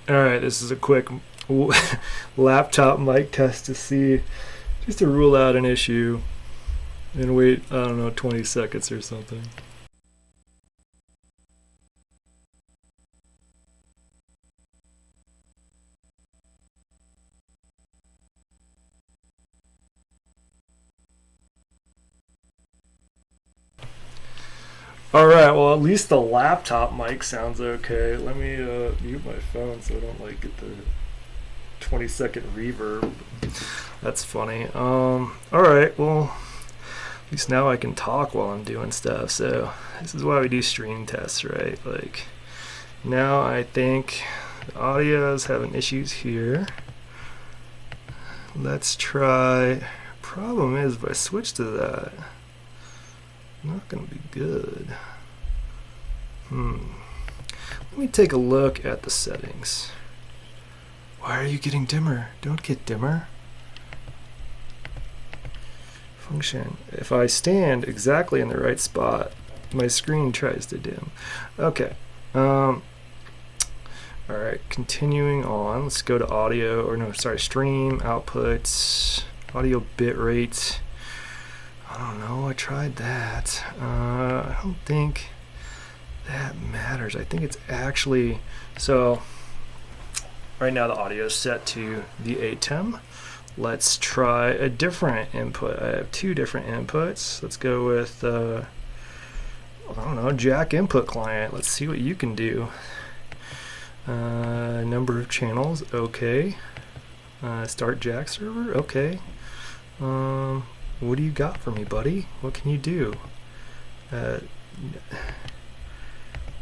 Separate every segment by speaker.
Speaker 1: Alright, this is a quick laptop mic test to see, just to rule out an issue and wait, I don't know, 20 seconds or something. Alright, well at least the laptop mic sounds okay. Let me mute my phone so I don't like get the 20-second reverb. That's funny. Alright, well at least now I can talk while I'm doing stuff. So this is why we do stream tests, right? Like now I think the audio is having issues here. Let's try. Problem is if I switch to that, not gonna be good. Let me take a look at the settings. Why are you getting dimmer? Don't get dimmer. Function. If I stand exactly in the right spot, my screen tries to dim. Okay. Alright, continuing on. Let's go to audio, or no, sorry, stream, outputs, audio bit rate. I don't know, I tried that. I don't think that matters. I think it's actually, so right now the audio is set to the ATEM. Let's try a different input. I have two different inputs. Let's go with, I don't know, jack input client. Let's see what you can do. Number of channels, okay. Start jack server, okay. What do you got for me, buddy? What can you do?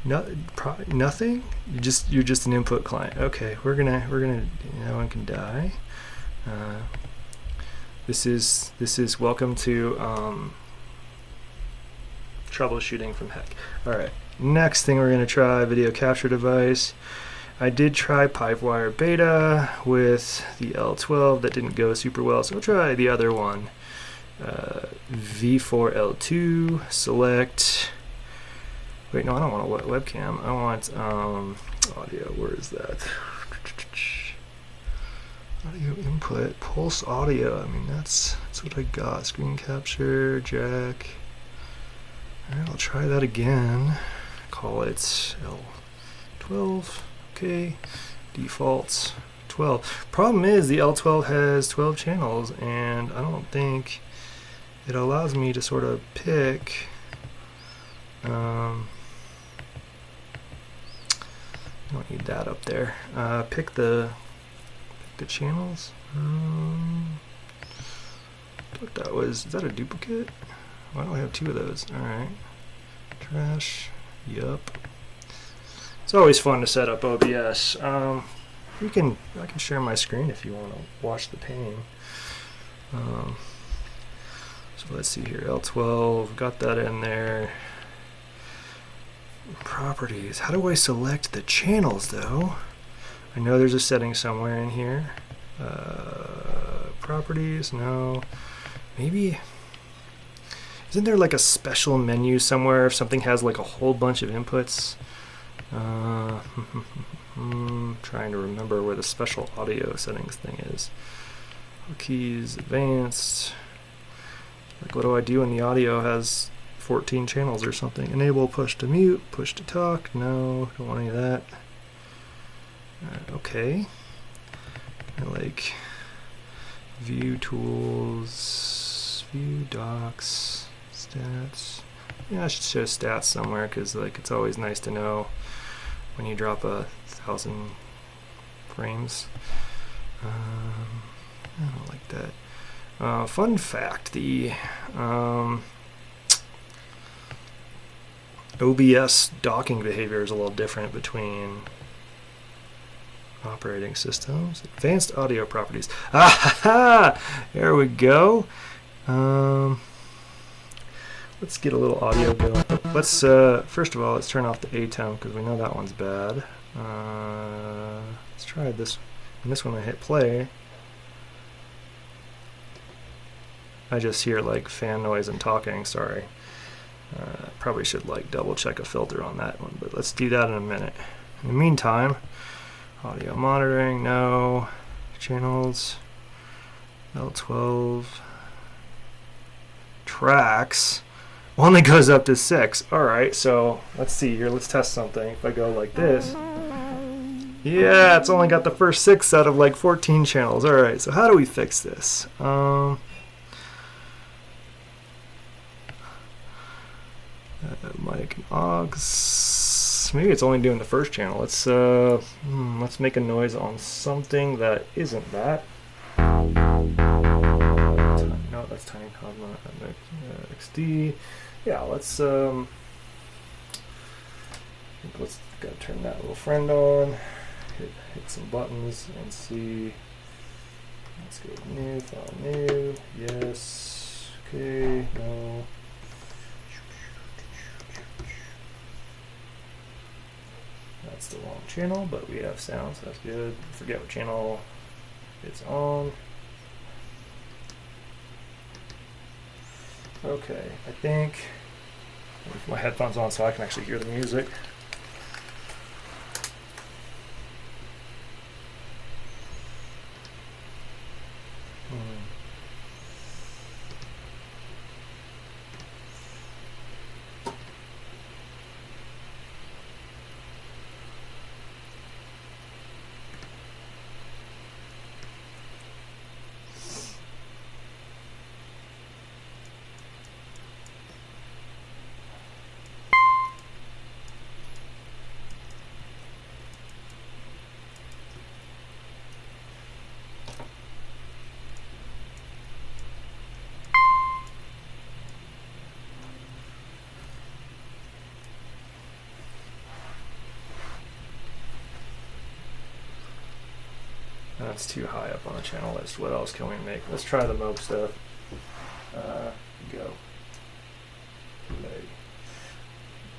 Speaker 1: Nothing. You're just an input client. Okay, we're gonna. No one can die. This is welcome to troubleshooting from heck. All right. Next thing we're gonna try video capture device. I did try Pipewire Beta with the L12. That didn't go super well, so we'll try the other one. V4L2, select, wait, no, I don't want a webcam, I want audio. Where is that? Audio input, pulse audio. I mean, that's what I got. Screen capture, jack. Alright, I'll try that again. Call it L12, okay, defaults 12. Problem is the L12 has 12 channels, and I don't think it allows me to sort of pick don't need that up there. Pick the channels. What that was, is that a duplicate? Why don't I have two of those? Alright. Trash. Yup. It's always fun to set up OBS. I can share my screen if you want to watch the pain. So let's see here, L12, got that in there. Properties, how do I select the channels though? I know there's a setting somewhere in here. Properties, no. Maybe, isn't there like a special menu somewhere if something has like a whole bunch of inputs? Trying to remember where the special audio settings thing is. Keys, advanced. Like, what do I do when the audio has 14 channels or something? Enable push to mute, push to talk. No, don't want any of that. Okay. Like view tools, view docs, stats. Yeah, I should show stats somewhere because like it's always nice to know when you drop 1,000 frames. I don't like that. Fun fact, the OBS docking behavior is a little different between operating systems. Advanced audio properties. Ah, there we go. Let's get a little audio going. Let's first of all, let's turn off the ATEM because we know that one's bad. Let's try this. And this one I hit play. I just hear like fan noise and talking, sorry. Probably should like double check a filter on that one, but let's do that in a minute. In the meantime, Audio monitoring, no. Channels, L12. Tracks only goes up to 6. Alright, so let's see here. Let's test something. If I go like this. Yeah, it's only got the first 6 out of like 14 channels. Alright, so how do we fix this? Mic and aux. Maybe it's only doing the first channel. Let's make a noise on something that isn't that. No, that's Tiny Cosmo XD. Yeah, let's gotta turn that little friend on. Hit some buttons and see. Let's go new, file new. Yes. Okay. No. That's the wrong channel, but we have sound, so that's good. Forget what channel it's on. Okay, I think I'll put my headphones on so I can actually hear the music. That's too high up on the channel list. What else can we make? Let's try the Moog stuff. Go. Play.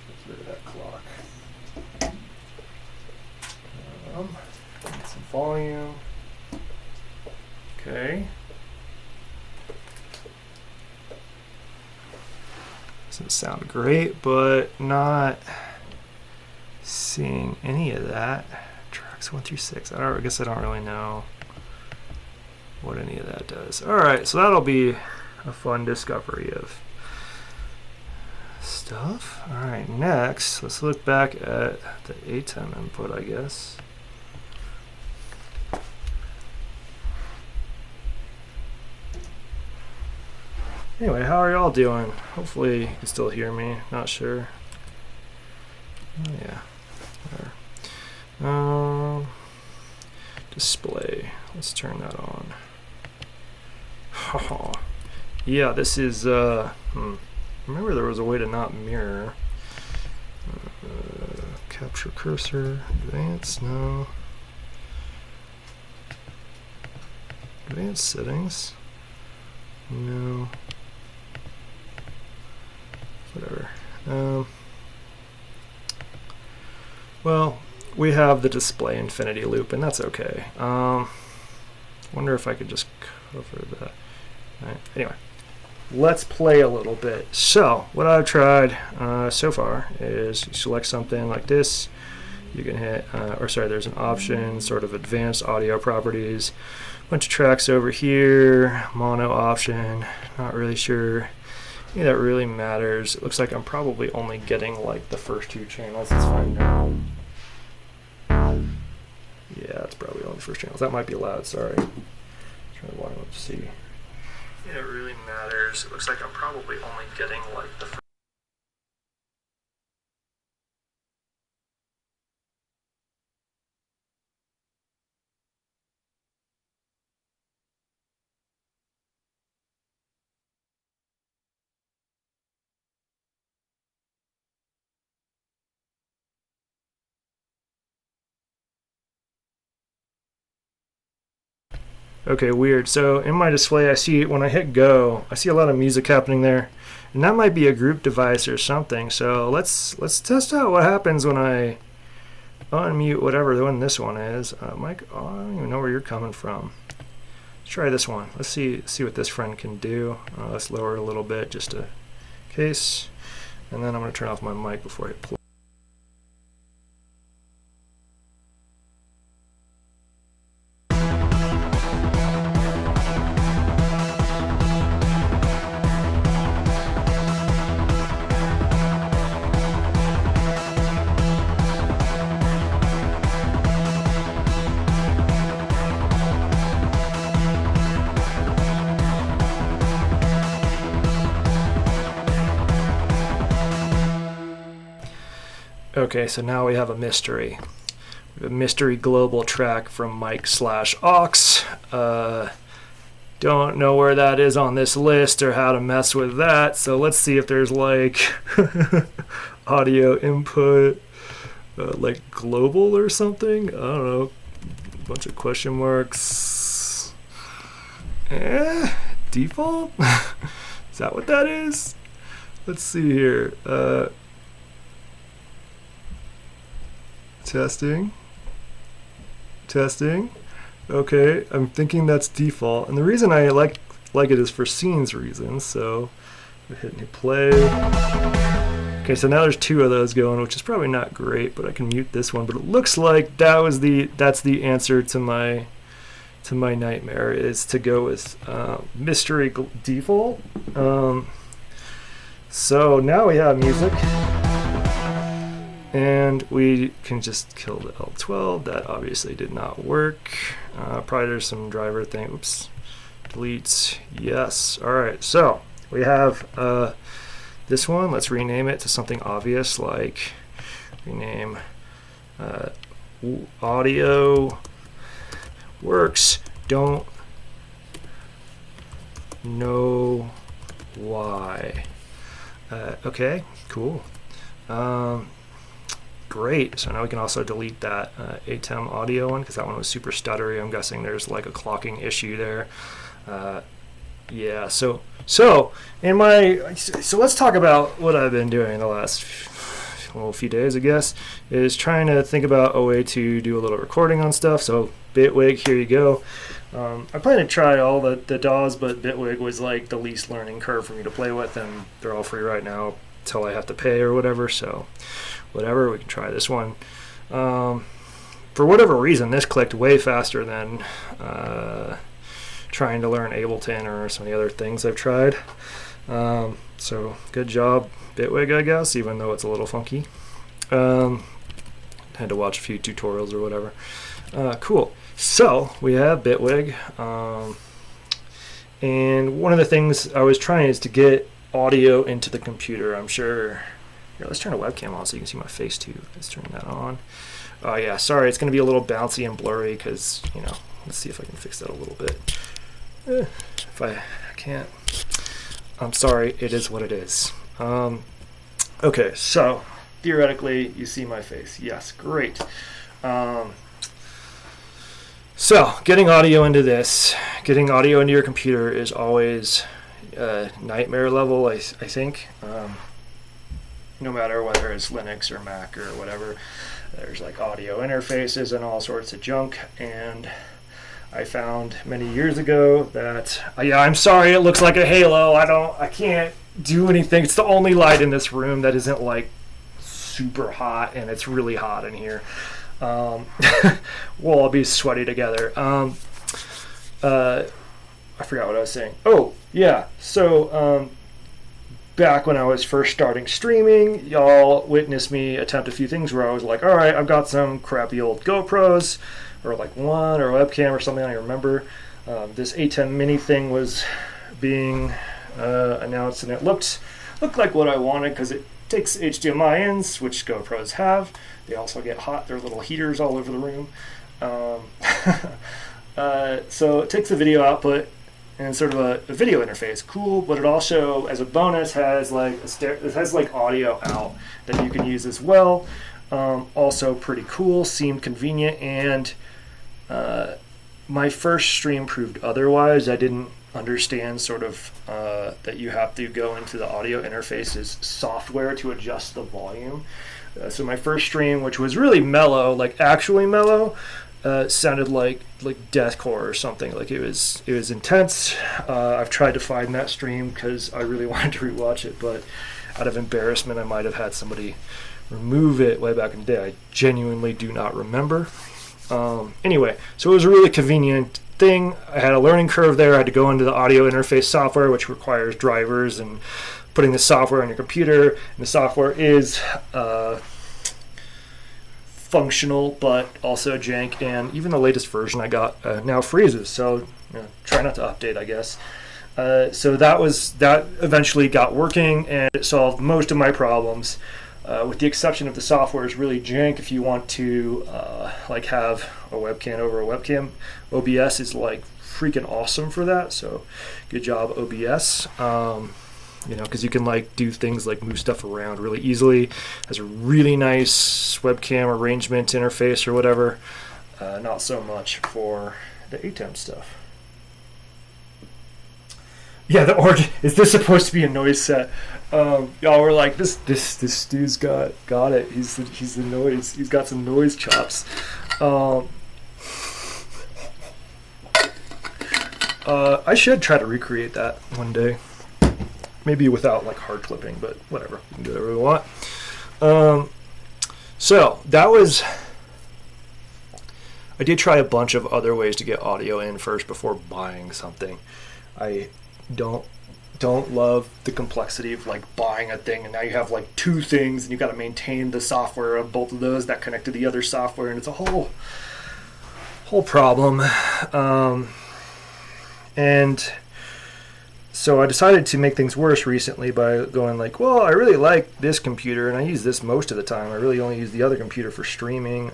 Speaker 1: Get rid of that clock. Get some volume. Okay. Doesn't sound great, but not seeing any of that. 1 through 6. I guess I don't really know what any of that does. Alright, so that'll be a fun discovery of stuff. Alright, next, let's look back at the ATEM input, I guess. Anyway, how are y'all doing? Hopefully you can still hear me. Not sure. Oh, yeah. There. Display. Let's turn that on. Yeah, this is remember there was a way to not mirror. Capture cursor. Advanced, no. Advanced settings. No. Whatever. Well, we have the display infinity loop, and that's okay. Wonder if I could just cover that. Right. Anyway, let's play a little bit. So, what I've tried so far is you select something like this. You can hit, there's an option, sort of advanced audio properties. Bunch of tracks over here, mono option. Not really sure. Yeah, that really matters. It looks like I'm probably only getting like the first 2 channels. Let's find out. Yeah, it's probably only the first channels. That might be loud, sorry. Try to volume up to see. Yeah, it really matters. It looks like I'm probably only getting like the first. Okay, weird. So in my display, I see when I hit go, I see a lot of music happening there, and that might be a group device or something. So let's test out what happens when I unmute whatever the one this one is. Mike, I don't even know where you're coming from. Let's try this one. Let's see what this friend can do. Let's lower it a little bit just in case, and then I'm going to turn off my mic before I hit play. Okay, so now we have a mystery. We have a mystery global track from mic/aux. Don't know where that is on this list or how to mess with that, so let's see if there's like audio input, like global or something. I don't know. A bunch of question marks. Default? Is that what that is? Let's see here. Testing. Okay, I'm thinking that's default, and the reason I like it is for scenes reasons. So we hit new play. Okay, so now there's 2 of those going, which is probably not great, but I can mute this one. But it looks like that's the answer to my nightmare, is to go with mystery default. So now we have music. And we can just kill the L12. That obviously did not work. Probably there's some driver thing. Oops. Delete. Yes. All right. So we have this one. Let's rename it to something obvious, like rename audio works. Don't know why. Okay. Cool. Great. So now we can also delete that ATEM audio one, because that one was super stuttery. I'm guessing there's like a clocking issue there. Yeah. So let's talk about what I've been doing the last few days, I guess, is trying to think about a way to do a little recording on stuff. So Bitwig, here you go. I plan to try all the DAWs, but Bitwig was like the least learning curve for me to play with, and they're all free right now until I have to pay or whatever. So whatever, we can try this one. For whatever reason, this clicked way faster than trying to learn Ableton or some of the other things I've tried. So good job, Bitwig, I guess, even though it's a little funky. Had to watch a few tutorials or whatever. Cool. So we have Bitwig. And one of the things I was trying is to get audio into the computer. I'm sure. Here, let's turn the webcam on so you can see my face too. Let's turn that on. Oh yeah, sorry, it's going to be a little bouncy and blurry because, let's see if I can fix that a little bit. If I can't, I'm sorry, it is what it is. Okay, so theoretically you see my face. Yes, great. So getting audio into your computer is always nightmare level, I think. No matter whether it's Linux or Mac or whatever, there's like audio interfaces and all sorts of junk. And I found many years ago that, I'm sorry, it looks like a halo. I can't do anything. It's the only light in this room that isn't like super hot, and it's really hot in here. We'll all be sweaty together. I forgot what I was saying. Oh, yeah. So, back when I was first starting streaming, y'all witnessed me attempt a few things where I was like, all right, I've got some crappy old GoPros, or like one, or a webcam or something, I remember. This ATEM mini thing was being announced, and it looked like what I wanted, because it takes HDMI ins, which GoPros have. They also get hot. There are little heaters all over the room. So it takes the video output and sort of a video interface. Cool, but it also, as a bonus, has like audio out that you can use as well. Also pretty cool, seemed convenient, and my first stream proved otherwise. I didn't understand sort of that you have to go into the audio interface's software to adjust the volume. So my first stream, which was really mellow, like actually mellow, sounded like deathcore or something. Like it was intense. I've tried to find that stream because I really wanted to rewatch it, but out of embarrassment, I might have had somebody remove it way back in the day. I genuinely do not remember. Anyway, so it was a really convenient thing. I had a learning curve there. I had to go into the audio interface software, which requires drivers and putting the software on your computer. And the software is functional, but also jank. And even the latest version I got now freezes. So try not to update, I guess. So that eventually got working, and it solved most of my problems. with the exception of the software is really jank. If you want to like have a webcam over a webcam, OBS is like freaking awesome for that. So good job, OBS. You know, because you can like do things like move stuff around really easily. Has a really nice webcam arrangement interface or whatever. Not so much for the ATEM stuff. Yeah, the orange. Is this supposed to be a noise set? Y'all were like, this dude's got it. He's the noise. He's got some noise chops. I should try to recreate that one day. Maybe without like hard clipping, but whatever. We can do whatever we want. So that was. I did try a bunch of other ways to get audio in first before buying something. I don't love the complexity of like buying a thing and now you have like two things and you got to maintain the software of both of those that connect to the other software, and it's a whole problem. And so I decided to make things worse recently by going like, well, I really like this computer and I use this most of the time. I really only use the other computer for streaming,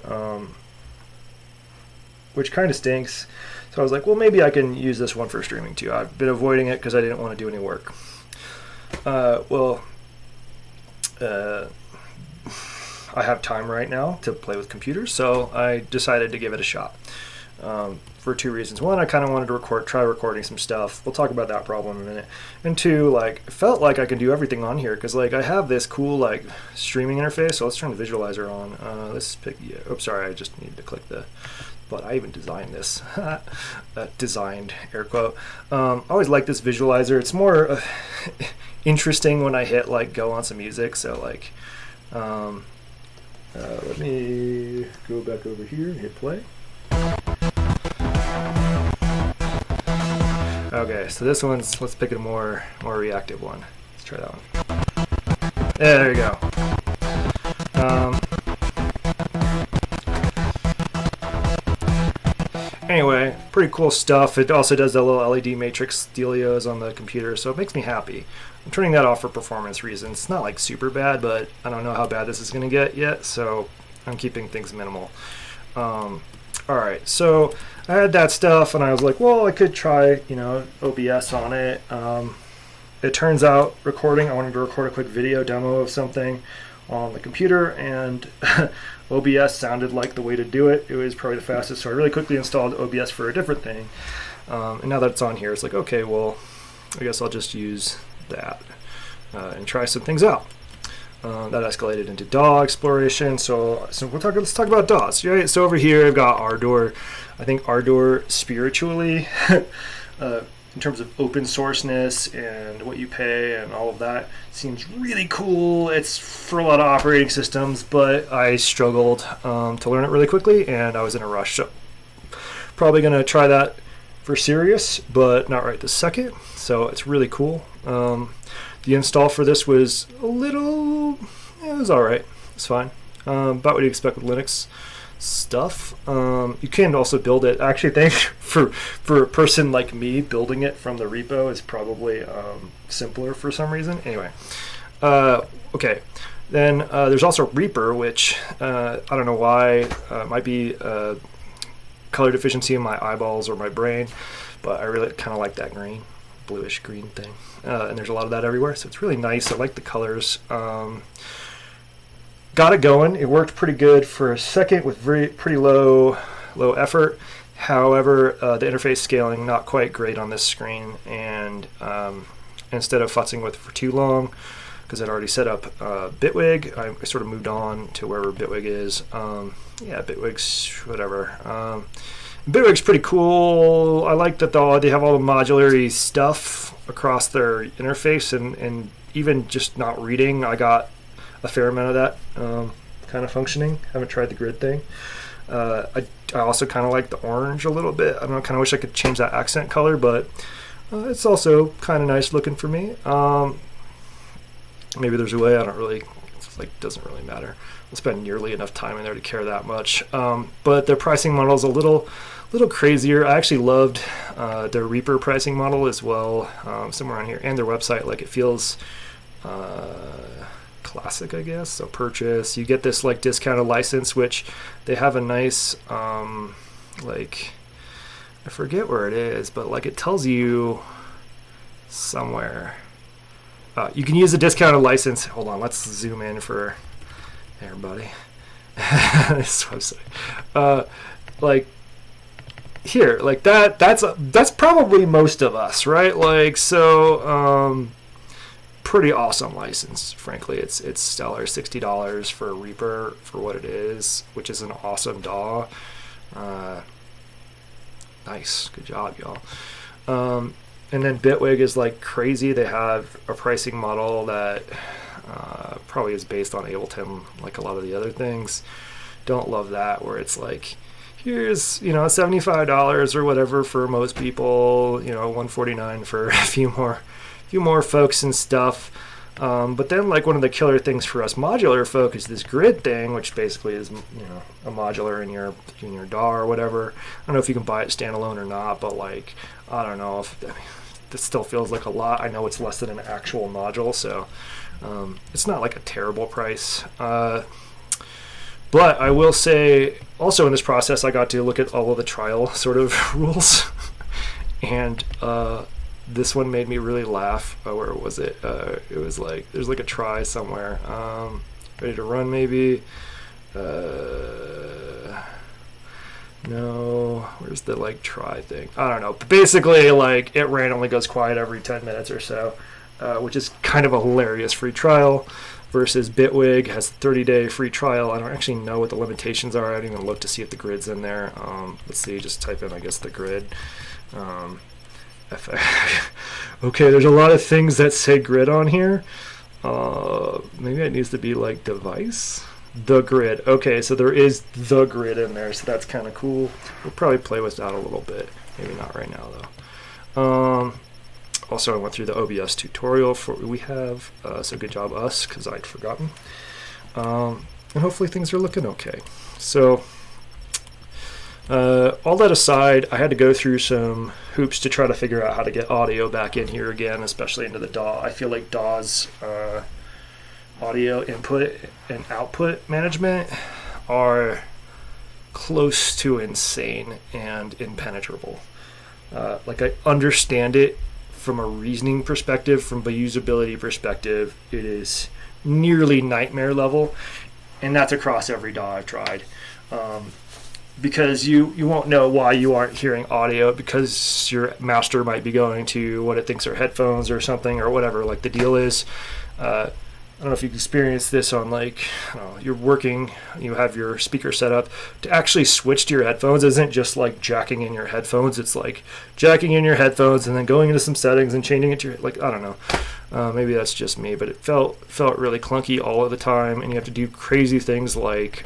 Speaker 1: which kind of stinks. So I was like, well, maybe I can use this one for streaming too. I've been avoiding it because I didn't want to do any work. I have time right now to play with computers, so I decided to give it a shot. For two reasons. One, I kind of wanted to try recording some stuff. We'll talk about that problem in a minute. And two, like, it felt like I could do everything on here because, like, I have this cool, like, streaming interface. So let's turn the visualizer on. Let's pick. Yeah, oops, sorry, I just needed to click the. But I even designed this. Designed, air quote. I always like this visualizer. It's more interesting when I hit, like, go on some music. So, like, let me go back over here and hit play. Okay, so this one's, let's pick a more reactive one. Let's try that one. There you go. Anyway, pretty cool stuff. It also does the little LED matrix dealios on the computer, so it makes me happy. I'm turning that off for performance reasons. It's not like super bad, but I don't know how bad this is going to get yet, so I'm keeping things minimal. Alright, so I had that stuff and I was like, well, I could try, OBS on it. It turns out I wanted to record a quick video demo of something on the computer, and OBS sounded like the way to do it. It was probably the fastest, so I really quickly installed OBS for a different thing. And now that it's on here, it's like, okay, well, I guess I'll just use that and try some things out. That escalated into DAW exploration. So let's talk about DAWs. Right? So over here I've got Ardor. I think Ardor spiritually, in terms of open sourceness and what you pay and all of that, seems really cool. It's for a lot of operating systems, but I struggled to learn it really quickly, and I was in a rush. So probably going to try that for serious, but not right this second. So it's really cool. The install for this was it was alright. It's fine. About what you expect with Linux stuff. You can also build it. I actually think for a person like me, building it from the repo is probably simpler for some reason. Anyway, okay. Then there's also Reaper, which I don't know why. Might be color deficiency in my eyeballs or my brain, but I really kind of like that bluish green thing. And there's a lot of that everywhere, so it's really nice. I like the colors. Got it going. It worked pretty good for a second with pretty low effort. However, the interface scaling not quite great on this screen, and instead of futzing with it for too long, because I'd already set up Bitwig, I sort of moved on to wherever Bitwig is. Yeah, Bitwig's whatever. Bitwig's pretty cool. I like that they have all the modular stuff across their interface, and even just not reading, I got a fair amount of that kind of functioning. Haven't tried the grid thing. I also kind of like the orange a little bit. I don't know, kind of wish I could change that accent color, but it's also kind of nice looking for me. Maybe there's a way. Doesn't really matter. We'll spend nearly enough time in there to care that much. But their pricing model is a little crazier. I actually loved their Reaper pricing model as well, somewhere on here, and their website. Like, it feels classic, I guess. So purchase, you get this like discounted license, which they have a nice like, I forget where it is, but like it tells you somewhere. You can use a discounted license. Hold on, let's zoom in for everybody. This website, like here, like that's probably most of us, right? Like, so pretty awesome license, frankly. It's stellar. $60 for a Reaper for what it is, which is an awesome DAW. Nice, good job, y'all. And then Bitwig is like crazy. They have a pricing model that probably is based on Ableton, like a lot of the other things. Don't love that, where it's like, here's, you know, $75 or whatever for most people, you know, $149 for a few more folks and stuff. But then like one of the killer things for us modular folk is this grid thing, which basically is, you know, a modular in your DAW or whatever. I don't know if you can buy it standalone or not, but like, I don't know if, I mean, this still feels like a lot. I know it's less than an actual module, so it's not like a terrible price. But I will say, also in this process, I got to look at all of the trial sort of rules, and this one made me really laugh. Where was it? It was like, there's like a try somewhere. Ready to run, maybe? No, where's the like try thing? I don't know. But basically, like it randomly goes quiet every 10 minutes or so, which is kind of a hilarious free trial. Versus Bitwig has a 30-day free trial. I don't actually know what the limitations are. I didn't even look to see if the grid's in there. Let's see, just type in, I guess, the grid. Okay, there's a lot of things that say grid on here. Maybe it needs to be like device. The grid. Okay, so there is the grid in there, so that's kind of cool. We'll probably play with that a little bit. Maybe not right now, though. Also, I went through the OBS tutorial for what we have, so good job us, because I'd forgotten. And hopefully things are looking okay. So, all that aside, I had to go through some hoops to try to figure out how to get audio back in here again, especially into the DAW. I feel like DAW's audio input and output management are close to insane and impenetrable. Like, I understand it from a reasoning perspective, from a usability perspective, it is nearly nightmare level, and that's across every DAW I've tried. Because you won't know why you aren't hearing audio, because your master might be going to what it thinks are headphones or something or whatever, like the deal is. I don't know if you've experienced this on, like, I don't know, you're working, you have your speaker set up. To actually switch to your headphones isn't just like jacking in your headphones. It's like jacking in your headphones and then going into some settings and changing it to your, like, I don't know. Maybe that's just me, but it felt really clunky all of the time, and you have to do crazy things like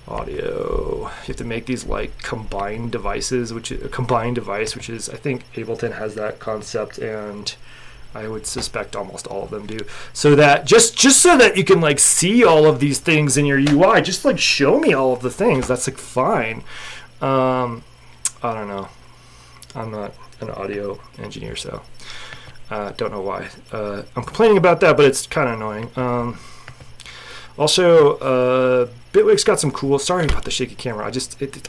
Speaker 1: audio. You have to make these like combined devices, which is a combined device, which is, I think Ableton has that concept, and I would suspect almost all of them do. So that just so that you can like see all of these things in your UI, just like show me all of the things. That's like fine. I don't know. I'm not an audio engineer, so don't know why. I'm complaining about that, but it's kind of annoying. Also, Bitwig's got some cool. Sorry about the shaky camera. I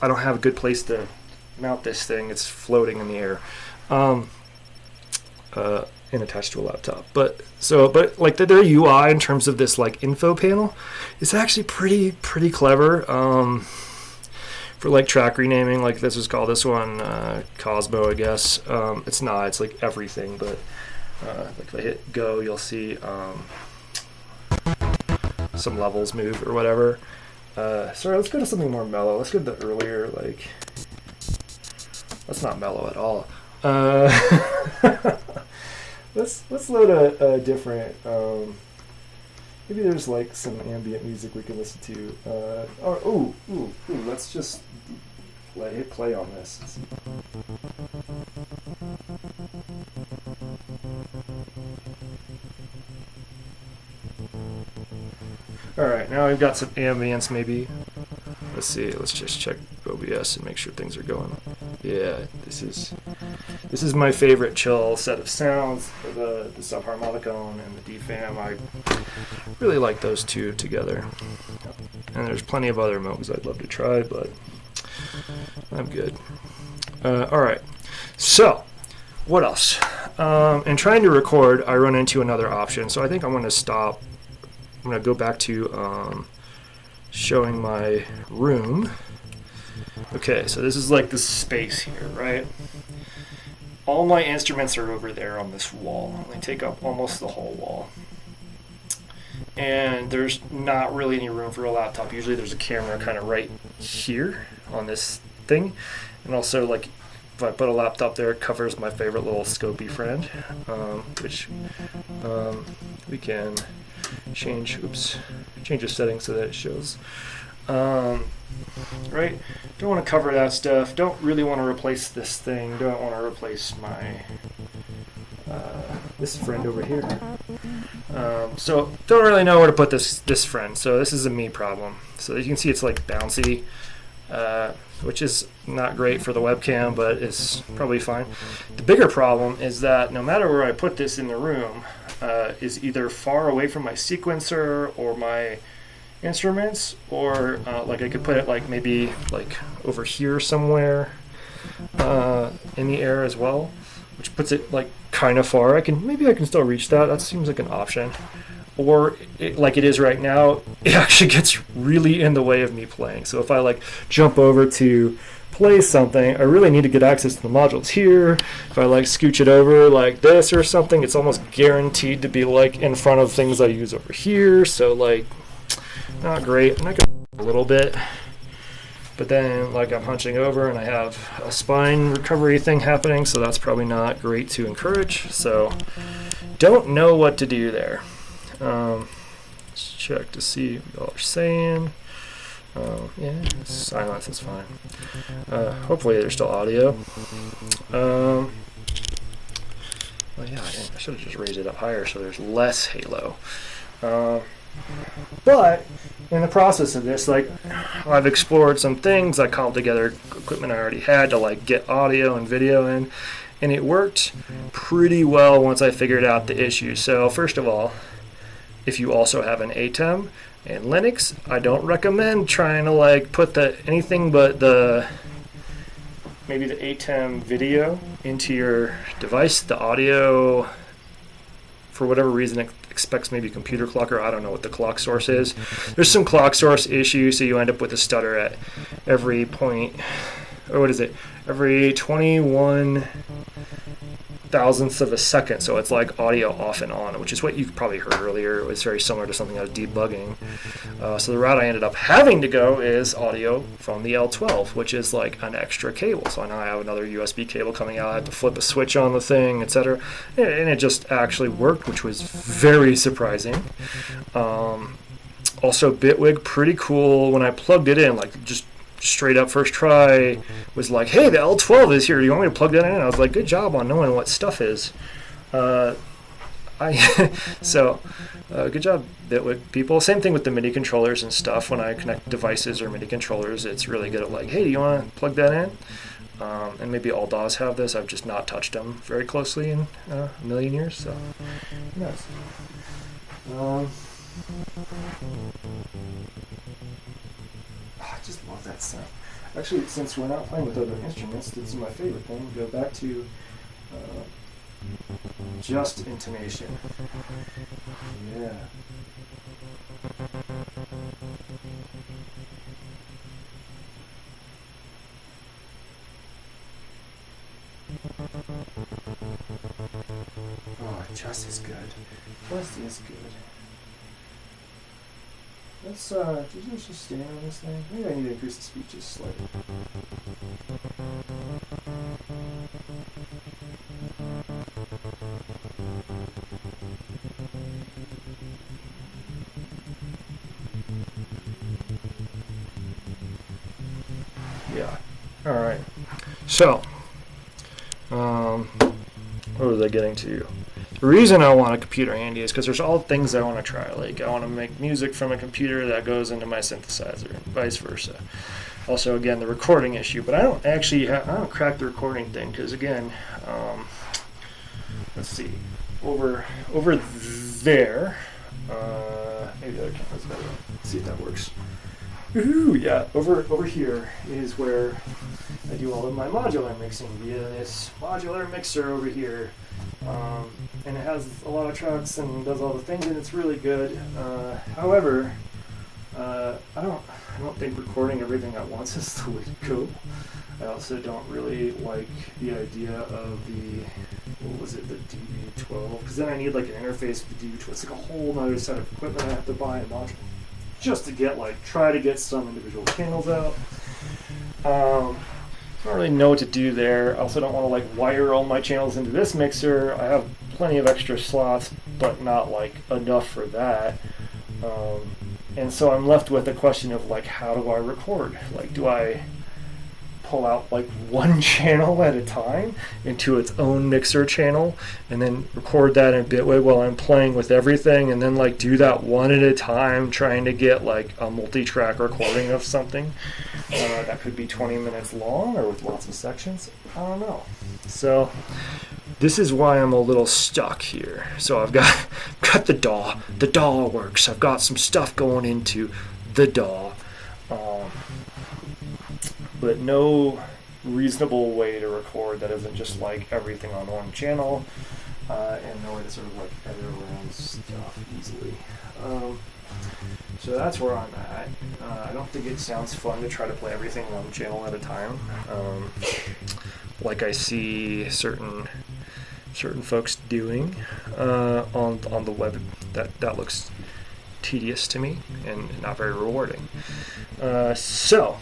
Speaker 1: don't have a good place to mount this thing. It's floating in the air. And attached to a laptop, but like their UI in terms of this like info panel is actually pretty clever for like track renaming. Like this one Cosmo, I guess. It's not, it's like everything, but like if I hit go, you'll see some levels move or whatever. Sorry, let's go to something more mellow. Let's go to the earlier, like, that's not mellow at all. Let's load a different, maybe there's like some ambient music we can listen to. Let's just hit play on this. Alright, now we've got some ambience maybe. Let's see, let's just check OBS and make sure things are going. Yeah, this is my favorite chill set of sounds for the subharmonicone and the DFAM. I really like those two together. And there's plenty of other modes I'd love to try, but I'm good. Alright, so what else? In trying to record, I run into another option, so I think I'm going to stop. I'm going to go back to showing my room. Okay, so this is like the space here, right? All my instruments are over there on this wall. They take up almost the whole wall. And there's not really any room for a laptop. Usually there's a camera kind of right here on this thing. And also, like, if I put a laptop there, it covers my favorite little scopy friend, which we can change the settings so that it shows. Right? Don't want to cover that stuff. Don't really want to replace this thing. Don't want to replace my this friend over here. So don't really know where to put this friend. So this is a me problem. So as you can see, it's like bouncy, which is not great for the webcam, but it's probably fine. The bigger problem is that no matter where I put this in the room, is either far away from my sequencer or my instruments, or like I could put it like maybe like over here somewhere in the air as well, which puts it like kind of far. Maybe I can still reach that. That seems like an option. Or like it is right now, it actually gets really in the way of me playing. So if I like jump over to play something, I really need to get access to the modules here. If I like scooch it over like this or something, it's almost guaranteed to be like in front of things I use over here. So like, not great. I'm not going to a little bit, but then like I'm hunching over and I have a spine recovery thing happening, so that's probably not great to encourage. So don't know what to do there. Let's check to see what y'all are saying. Yeah, silence is fine. Hopefully there's still audio. Well, yeah, I should have just raised it up higher so there's less halo. But in the process of this, like, I've explored some things. I cobbled together equipment I already had to like get audio and video in, and it worked pretty well once I figured out the issue. So first of all, if you also have an ATEM and Linux, I don't recommend trying to like put anything but maybe the ATEM video into your device. The audio, for whatever reason, it expects maybe computer clock, or I don't know what the clock source is. There's some clock source issue, so you end up with a stutter at every point, or what is it? Every 21 thousandths of a second, so it's like audio off and on, which is what you probably heard earlier. It was very similar to something I was debugging. So the route I ended up having to go is audio from the L12, which is like an extra cable. So now I have another USB cable coming out. I have to flip a switch on the thing, etc. And it just actually worked, which was very surprising. Also, Bitwig, pretty cool. When I plugged it in, like just straight up first try, was like, hey, the L12 is here, do you want me to plug that in? And I was like, good job on knowing what stuff is. Good job, Bitwig people. Same thing with the MIDI controllers and stuff. When I connect devices or MIDI controllers, it's really good at like, hey, do you want to plug that in? And maybe all DAWs have this. I've just not touched them very closely in a million years. So, yes. I just love that sound. Actually, since we're not playing with other instruments, this is my favorite thing. Go back to just intonation. Yeah. Oh, just is good. Just is good. Let's just stand on this thing. Maybe I need to increase the speed just slightly. Yeah. All right. So, what was I getting to? The reason I want a computer handy is because there's all things I want to try. Like, I want to make music from a computer that goes into my synthesizer, and vice versa. Also, again, the recording issue, but I don't actually I don't crack the recording thing because, again, let's see, over there, maybe the other camera's better. Let's see if that works. Woohoo! Yeah, over here is where I do all of my modular mixing via this modular mixer over here, and it has a lot of tracks and does all the things, and it's really good. However, I don't think recording everything at once is the way to go. I also don't really like the idea of the, what was it, the DV12, because then I need like an interface with the DV12. It's like a whole other set of equipment I have to buy and module just to get try to get some individual channels out. I don't really know what to do there. I also don't want to wire all my channels into this mixer. I have plenty of extra slots, but not enough for that. And so I'm left with the question of how do I record? Do I pull out one channel at a time into its own mixer channel and then record that in Bitway while I'm playing with everything, and then do that one at a time, trying to get a multi-track recording of something that could be 20 minutes long or with lots of sections? I don't know. So this is why I'm a little stuck here. So I've got the DAW. The DAW works. I've got some stuff going into the DAW. But no reasonable way to record that isn't just everything on one channel, and no way to sort of edit around stuff easily. So that's where I'm at. I don't think it sounds fun to try to play everything one channel at a time. I see certain folks doing on the web. That looks tedious to me and not very rewarding. So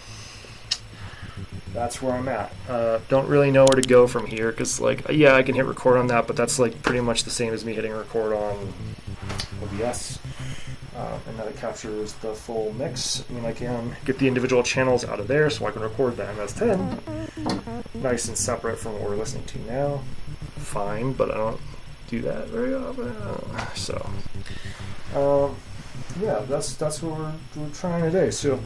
Speaker 1: that's where I'm at. Don't really know where to go from here because, yeah, I can hit record on that, but that's pretty much the same as me hitting record on OBS, and that it captures the full mix. I mean, I can get the individual channels out of there so I can record the MS-10 nice and separate from what we're listening to now. Fine, but I don't do that very often. So, yeah, that's what we're trying today. So.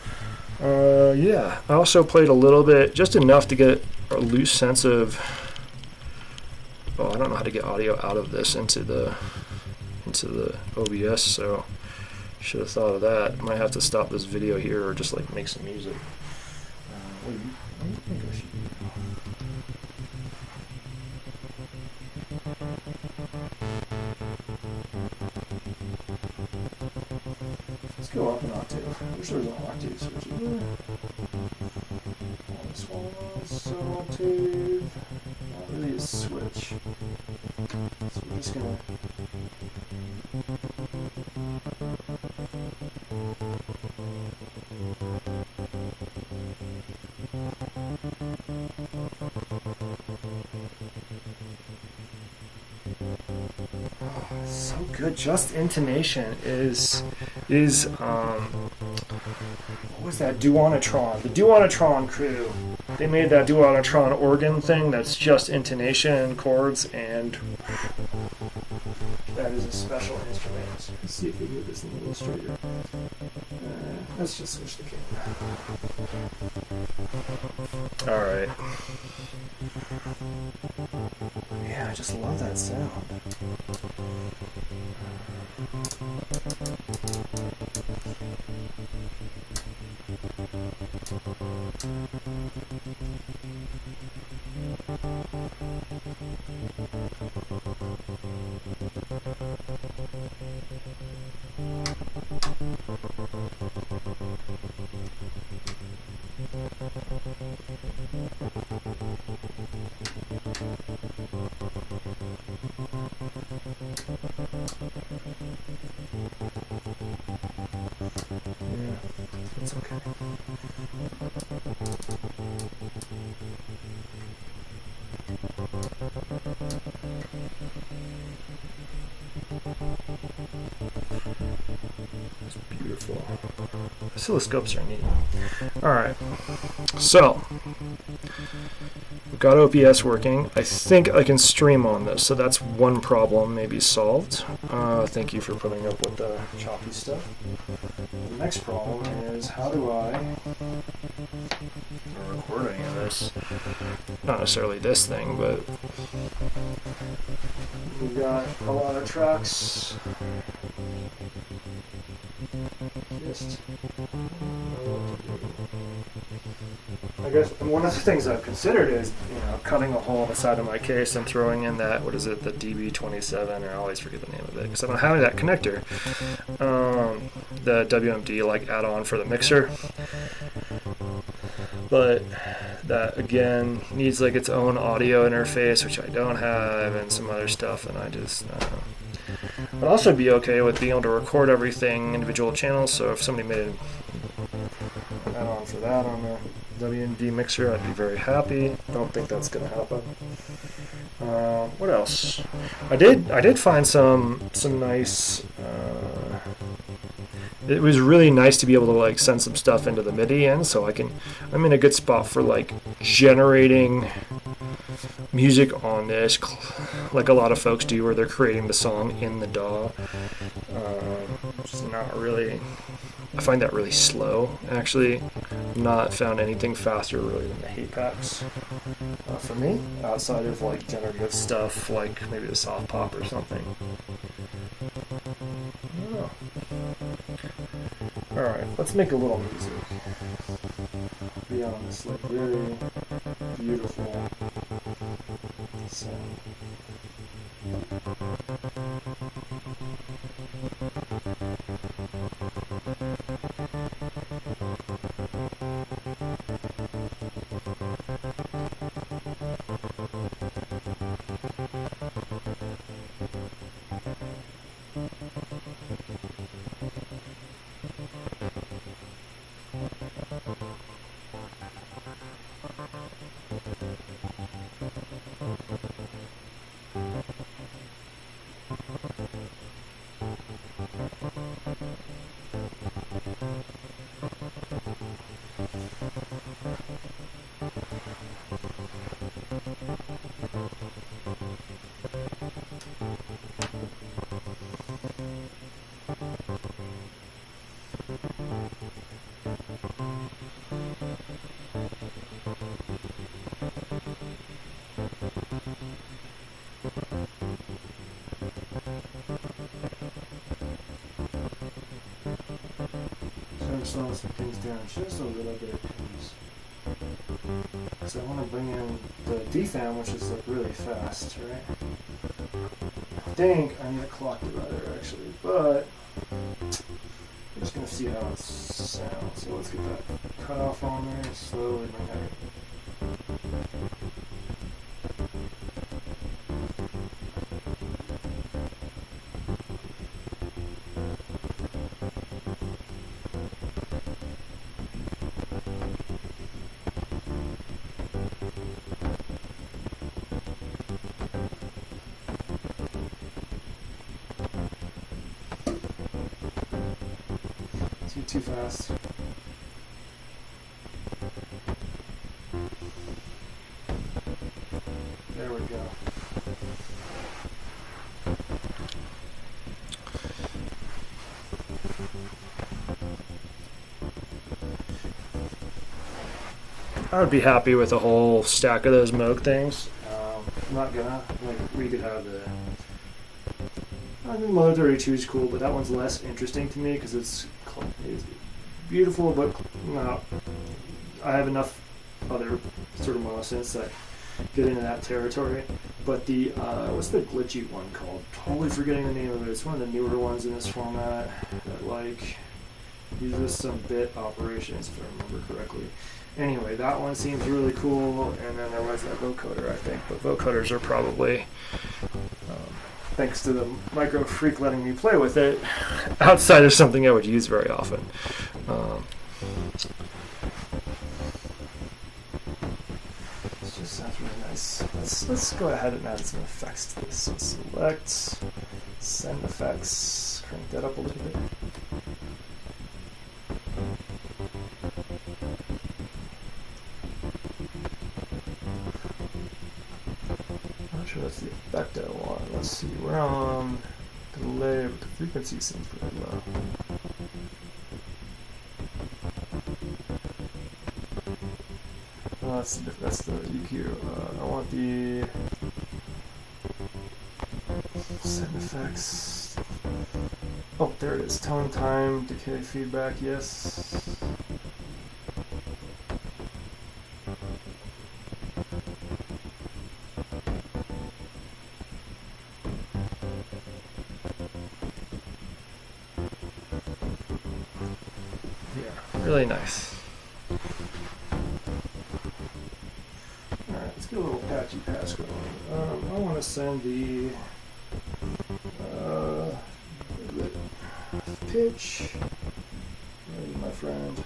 Speaker 1: Yeah, I also played a little bit, just enough to get a loose sense of, I don't know how to get audio out of this into the OBS, so should have thought of that. Might have to stop this video here or just make some music. What do you think I should do? Let's go up an octave. I wish there was an octave switch. This one was an octave. Not really a switch. So we're just gonna. So good. Just Intonation is what was that? Duonatron. The Duonatron crew. They made that Duonatron organ thing that's just intonation chords, and that is a special instrument. Let's see if we can get this in Illustrator. Let's just switch the camera. Alright. Yeah, I just love that sound. It's okay. It's beautiful. Oscilloscopes are neat. Alright. So, we've got OBS working. I think I can stream on this, so that's one problem maybe solved. Thank you for putting up with the choppy stuff. The next problem is, how do I record any of this. Not necessarily this thing, but we've got a lot of tracks. Just, I guess one of the things I've considered is, cutting a hole in the side of my case and throwing in that, what is it, the DB27, or I always forget the name of it, because I don't have that connector. The WMD like add-on for the mixer. But that again needs like its own audio interface, which I don't have, and some other stuff, and I just I'd also be okay with being able to record everything individual channels, so if somebody made an add-on for that on the WMD mixer, I'd be very happy. Don't think that's gonna happen. What else? I did find some nice. It was really nice to be able to like send some stuff into the MIDI in, so I'm in a good spot for like generating music on this, like a lot of folks do, where they're creating the song in the DAW. Which is not really. I find that really slow. Actually, not found anything faster really than the heat packs for me, outside of like generative stuff, like maybe the soft pop or something. Oh. All right, let's make a little music. Beyond this, like very beautiful sound. Slow some things down just a little bit, because I want to bring in the DFAM, which is like really fast, right? I think I need a clock divider actually, but I'm just gonna see how it sounds. So let's get that cut off on there and slowly bring that in. Too fast. There we go. I would be happy with a whole stack of those Moog things. I'm not gonna, like, we could have the Moog 32 is cool, but that one's less interesting to me because it's beautiful, but not. I have enough other sort of monosynths that get into that territory. But the what's the glitchy one called? Totally forgetting the name of it. It's one of the newer ones in this format that like uses some bit operations, if I remember correctly. Anyway, that one seems really cool, and then there was that vocoder, I think. But vocoders are probably, thanks to the Micro Freak letting me play with it, outside of something I would use very often. This just sounds really nice. Let's go ahead and add some effects to this. So select, send effects, crank that up a little bit. Not sure that's the effect I want. Let's see, we're on delay, but the frequency seems pretty low. that's the EQ. I want the set effects. Oh, there it is. Tone, time, decay, feedback. Yes. Yeah, really nice. Alright, let's get a little patchy pass going. I want to send the pitch. Where's my friend?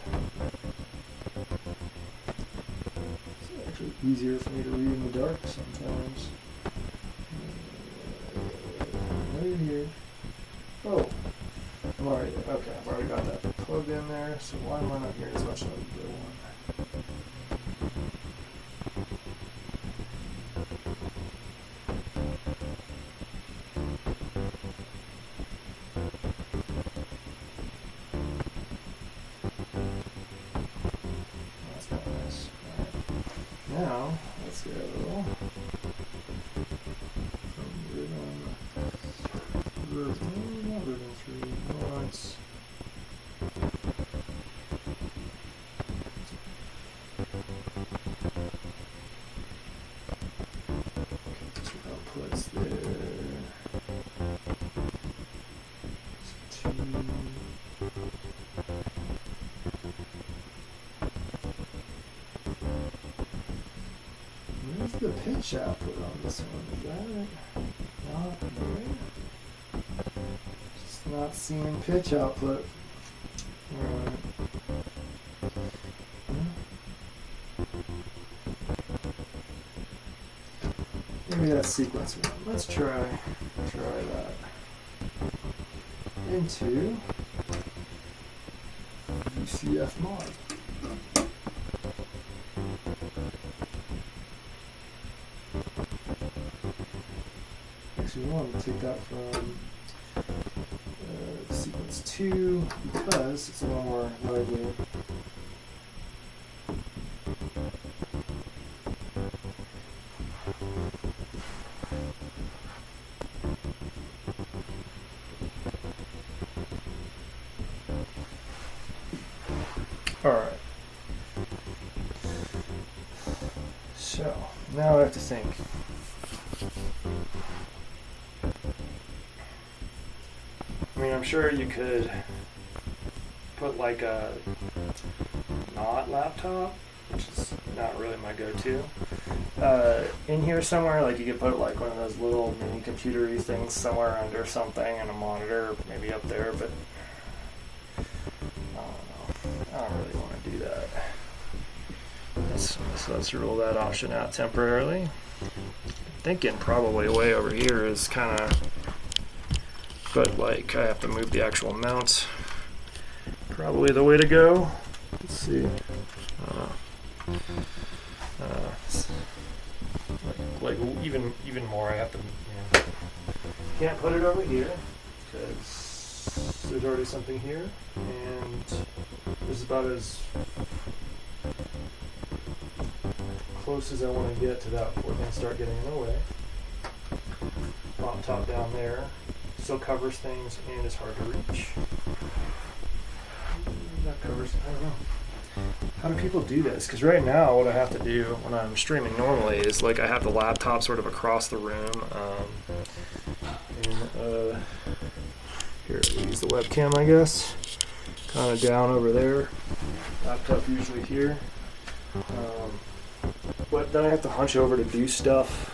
Speaker 1: It's actually easier for me to read in the dark sometimes. Right here. Oh, I've already got that plugged in there, so why am I not hearing as much as the other one? That's not nice. All right. Now, let's go from not rhythm 3, once. Outputs there. Where's the pitch output on this one? Is that it? Not there. Just not seeing pitch output. Alright. Maybe that's sequence one. Let's try that. Into UCF mod. Actually, we want to take that from sequence 2 because it's a little more lively. Alright. So, now I have to think. I mean, I'm sure you could put like a not laptop, which is not really my go-to, in here somewhere. Like you could put like one of those little mini computer-y things somewhere under something and a monitor maybe up there, but I don't really want to do that. So let's rule that option out temporarily. Thinking probably way over here is kind of, but like I have to move the actual mount. Probably the way to go. Let's see. Like even more. I have to. Can't put it over here because there's already something here, and this is about as close as I want to get to that before things start getting in the way. Top down there still covers things and is hard to reach. That covers, I don't know. How do people do this? Because right now what I have to do when I'm streaming normally is like I have the laptop sort of across the room. Here, we use the webcam, I guess. Kind of down over there. Laptop usually here. But then I have to hunch over to do stuff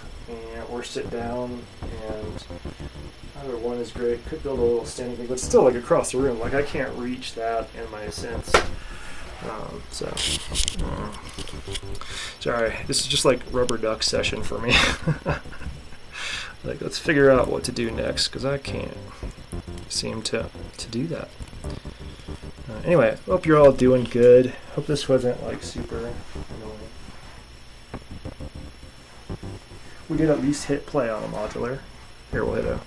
Speaker 1: or sit down, and either one is great. Could build a little standing thing, but still like across the room. Like I can't reach that in my sense. Sorry, this is just like rubber duck session for me. Like let's figure out what to do next because I can't seem to do that. Anyway, hope you're all doing good. Hope this wasn't like super annoying. We did at least hit play on a modular. Here, we'll hit a.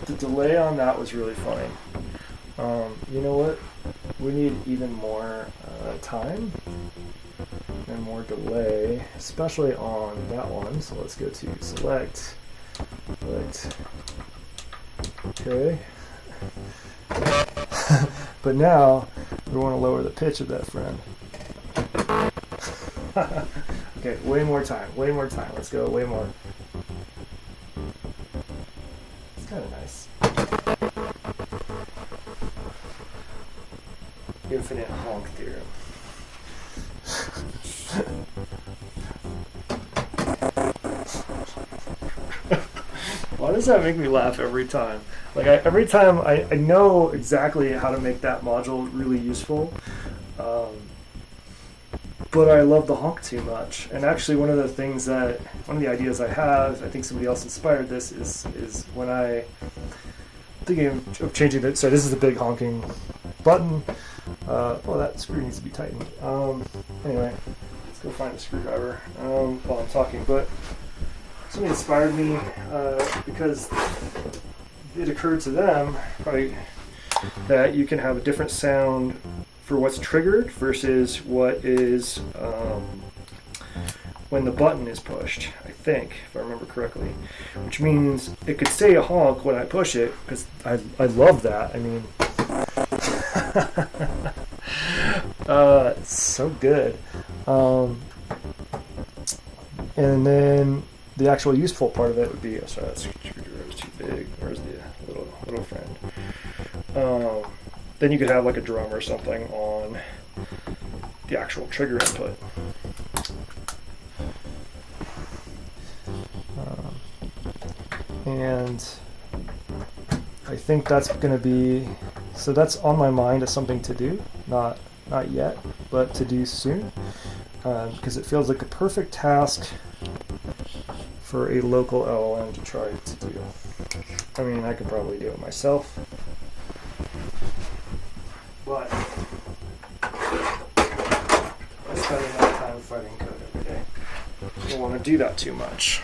Speaker 1: The delay on that was really funny. You know what? we need even more time and more delay, especially on that one. So let's go to select. Okay. But now we want to lower the pitch of that friend. Okay, way more time. Let's go way more. It's kind of nice. Infinite honk theorem. Why does that make me laugh every time? Like every time I know exactly how to make that module really useful, but I love the honk too much. And actually one of the ideas I have, I think somebody else inspired this, is when I'm thinking of changing it. So this is a big honking button. Well, that screw needs to be tightened. Anyway, let's go find a screwdriver while I'm talking. But somebody inspired me because it occurred to them probably that you can have a different sound for what's triggered versus what is when the button is pushed, I think, if I remember correctly. Which means it could stay a honk when I push it, because I love that. I mean, it's so good. And then the actual useful part of it would be, oh, sorry, that screwdriver is too big. Where's the little friend? Then you could have like a drum or something on the actual trigger input. And I think that's going to be, so that's on my mind as something to do, not yet, but to do soon, because it feels like a perfect task for a local LLM to try to do. I mean, I could probably do it myself, but I spend enough time fighting code every day. I don't want to do that too much.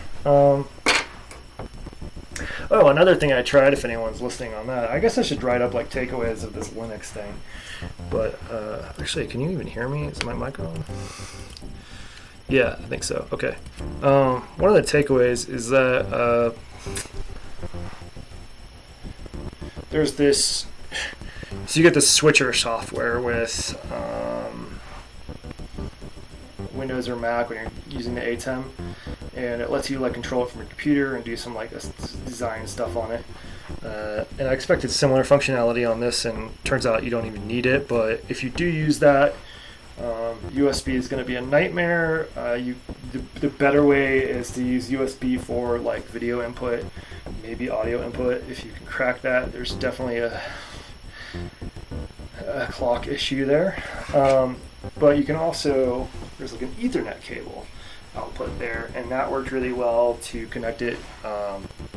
Speaker 1: Oh, another thing I tried, if anyone's listening on that, I guess I should write up like takeaways of this Linux thing. But actually, can you even hear me? Is my mic on? Yeah, I think so. Okay. One of the takeaways is that there's this. So you get this switcher software with Windows or Mac when you're using the ATEM, and it lets you like control it from your computer and do some like design stuff on it. And I expected similar functionality on this, and turns out you don't even need it. But if you do use that, USB is going to be a nightmare. The better way is to use USB for like video input, maybe audio input. If you can crack that, there's definitely a clock issue there. But you can also, there's like an Ethernet cable output there, and that worked really well to connect it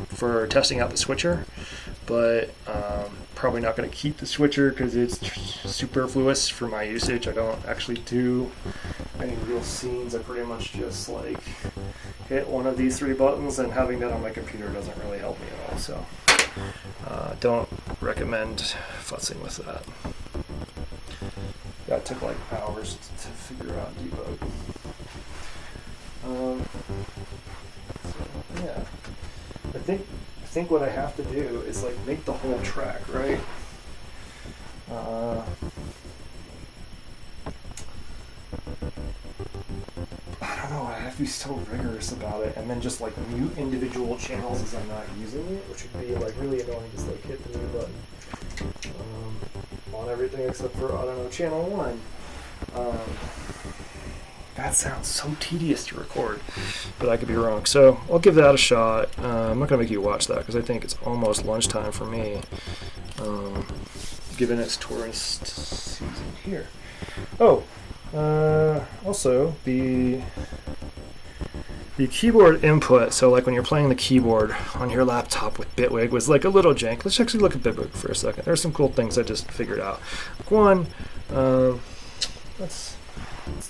Speaker 1: for testing out the switcher, but probably not going to keep the switcher because it's superfluous for my usage. I don't actually do any real scenes. I pretty much just like hit one of these three buttons, and having that on my computer doesn't really help me at all, so don't recommend futzing with that. That took like hours to figure out debug. So, yeah, I think what I have to do is like make the whole track, right? I don't know, I have to be so rigorous about it, and then just like mute individual channels as I'm not using it, which would be like really annoying. Just like hit the mute button on everything except for, I don't know, channel 1. That sounds so tedious to record, but I could be wrong. So I'll give that a shot. I'm not going to make you watch that because I think it's almost lunchtime for me, given its tourist season here. Oh, also the keyboard input. So like when you're playing the keyboard on your laptop with Bitwig was like a little jank. Let's actually look at Bitwig for a second. There's some cool things I just figured out. One, let's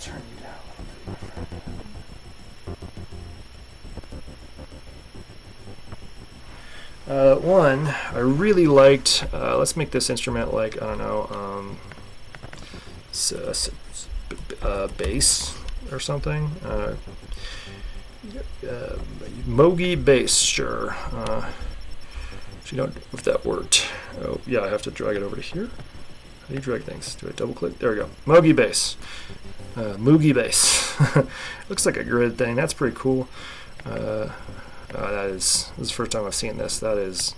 Speaker 1: turn you down. One, I really liked, let's make this instrument like, I don't know, bass or something. Mogi bass, sure. Actually, don't know if that worked. Oh, yeah, I have to drag it over to here. How do you drag things? Do I double click? There we go. Mogi bass. Moogie bass. Looks like a grid thing. That's pretty cool. This is the first time I've seen this. That is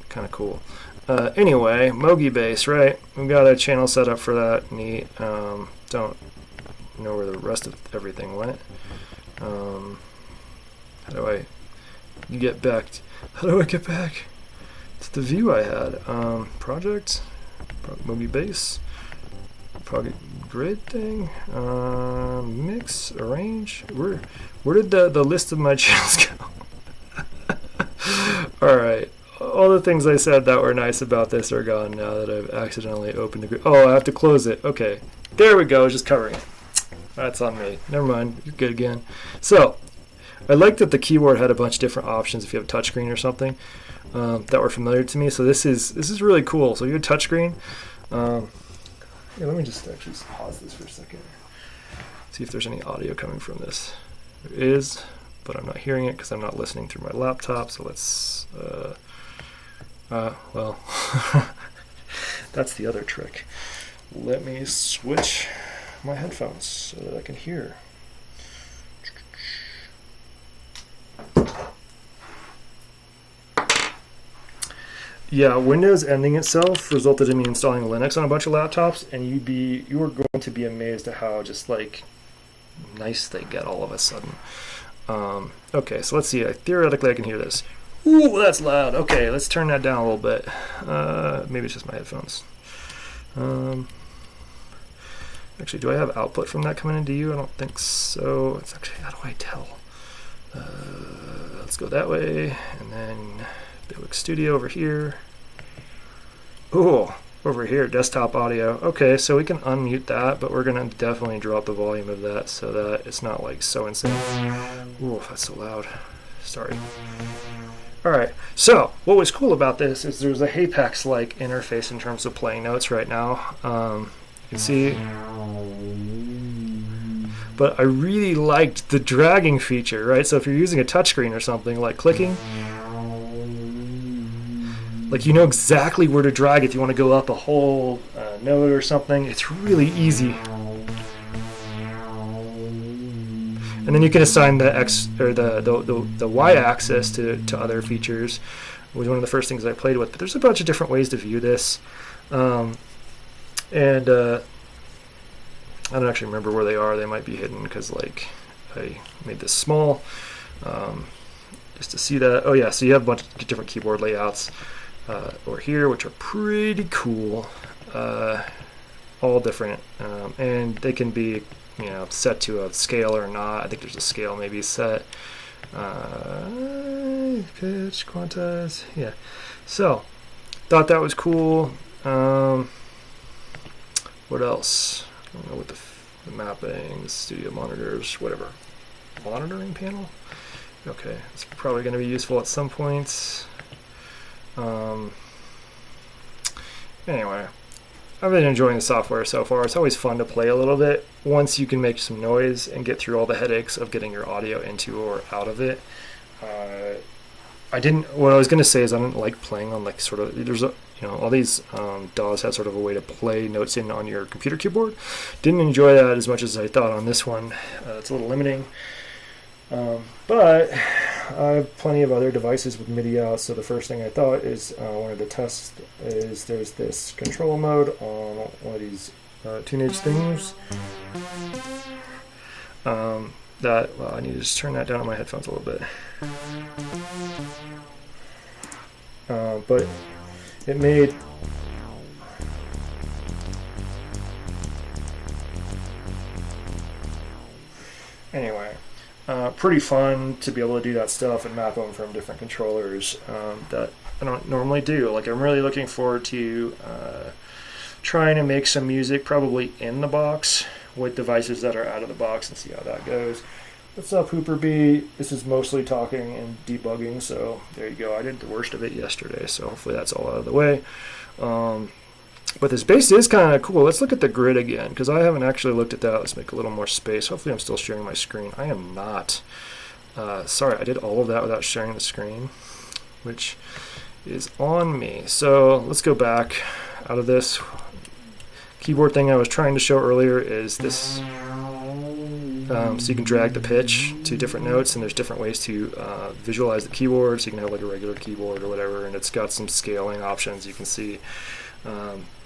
Speaker 1: kind of cool. Anyway, Mogi bass, right? We've got a channel set up for that. Neat. Don't know where the rest of everything went. How do I get back? How do I get back to the view I had? Project, Mogi bass, project grid thing, mix, arrange. Where did the list of my channels go? All right. All the things I said that were nice about this are gone now that I've accidentally opened the grid. Oh, I have to close it. Okay. There we go. Just covering it. That's on me. Never mind. You're good again. So, I like that the keyboard had a bunch of different options if you have a touchscreen or something that were familiar to me. So this is really cool. So you have a touchscreen. Yeah, let me just actually pause this for a second. See if there's any audio coming from this. There is, but I'm not hearing it because I'm not listening through my laptop. So let's, well, that's the other trick. Let me switch my headphones so that I can hear. Yeah, Windows ending itself resulted in me installing Linux on a bunch of laptops, and you are going to be amazed at how just like nice they get all of a sudden. Okay, so let's see. Theoretically, I can hear this. Ooh, that's loud. Okay, let's turn that down a little bit. Maybe it's just my headphones. Actually, do I have output from that coming into you? I don't think so. It's actually, how do I tell? Let's go that way, and then Bitwig Studio over here. Oh, over here, desktop audio. Okay, so we can unmute that, but we're gonna definitely drop the volume of that so that it's not like so insane. Ooh, that's so loud. Sorry. All right, so what was cool about this is there's a Apex-like interface in terms of playing notes right now. You can see, but I really liked the dragging feature, right? So if you're using a touchscreen or something, like clicking, like you know exactly where to drag if you want to go up a whole note or something. It's really easy. And then you can assign the X or the Y axis to other features. It was one of the first things I played with. But there's a bunch of different ways to view this. I don't actually remember where they are. They might be hidden because like I made this small just to see that. Oh yeah, so you have a bunch of different keyboard layouts over here, which are pretty cool. All different, and they can be set to a scale or not. I think there's a scale maybe set. Pitch, quantize, yeah. So thought that was cool. What else? I don't know what the mapping, studio monitors, whatever. Monitoring panel? Okay, it's probably going to be useful at some points. Anyway, I've been enjoying the software so far. It's always fun to play a little bit once you can make some noise and get through all the headaches of getting your audio into or out of it. What I was going to say is I didn't like playing on like sort of, there's a, all these DAWs have sort of a way to play notes in on your computer keyboard. Didn't enjoy that as much as I thought on this one. It's a little limiting. But I have plenty of other devices with MIDI out, so the first thing I thought is I wanted to test is there's this control mode on one of these tunage things. I need to just turn that down on my headphones a little bit. But it made anyway. Pretty fun to be able to do that stuff and map them from different controllers that I don't normally do. Like I'm really looking forward to trying to make some music probably in the box with devices that are out of the box and see how that goes. What's up, Hooper B? This is mostly talking and debugging, so there you go. I did the worst of it yesterday, so hopefully that's all out of the way. But this bass is kind of cool. Let's look at the grid again, because I haven't actually looked at that. Let's make a little more space. Hopefully I'm still sharing my screen. I am not. Sorry, I did all of that without sharing the screen, which is on me. So let's go back out of this. Keyboard thing I was trying to show earlier is this. So you can drag the pitch to different notes, and there's different ways to visualize the keyboard. So you can have like a regular keyboard or whatever, and it's got some scaling options. You can see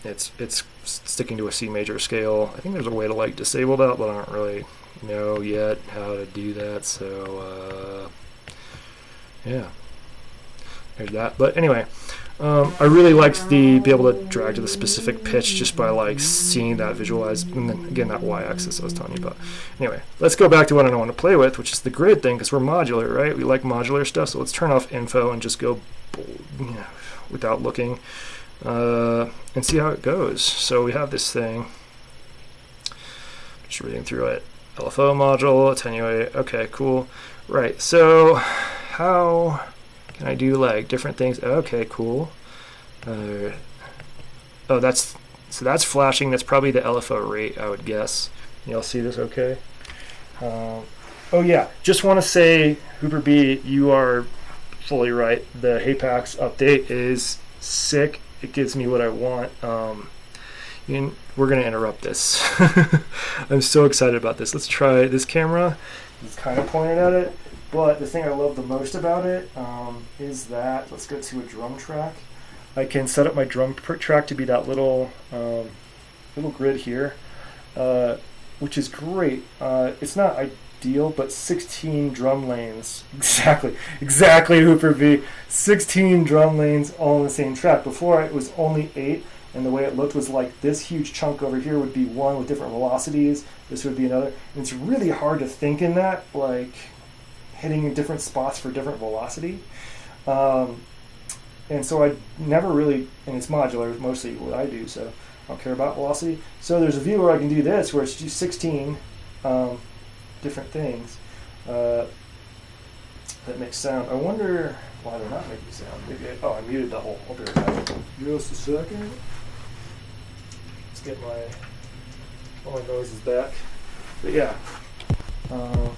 Speaker 1: it's sticking to a C major scale. I think there's a way to like disable that, but I don't really know yet how to do that. So yeah, there's that. But anyway. I really liked the be able to drag to the specific pitch just by like seeing that visualized, and then again that y-axis I was telling you about. Anyway, let's go back to what I want to play with, which is the grid thing, because we're modular, right? We like modular stuff, so let's turn off info and just go without looking and see how it goes. So we have this thing. Just reading through it. LFO module, attenuate. Okay, cool. Right. So how can I do like different things? Okay, cool. Oh, that's flashing. That's probably the LFO rate, I would guess. Y'all see this okay? Oh yeah, just want to say, Hooper B, you are fully right. The HeyPax update is sick. It gives me what I want. We're gonna interrupt this. I'm so excited about this. Let's try this camera. It's kind of pointed at it. But the thing I love the most about it is that, let's go to a drum track. I can set up my drum track to be that little grid here, which is great. It's not ideal, but 16 drum lanes. Exactly, Hooper V. 16 drum lanes all on the same track. Before it was only 8, and the way it looked was like this huge chunk over here would be one with different velocities. This would be another. And it's really hard to think in that, like, hitting in different spots for different velocity. And so I never really, and it's modular, is mostly what I do, so I don't care about velocity. So there's a view where I can do this, where it's just 16 different things that make sound. I wonder why they're not making sound. Maybe I muted the whole. I'll be right back. Just a second. Let's get all my noises back. But yeah. Well,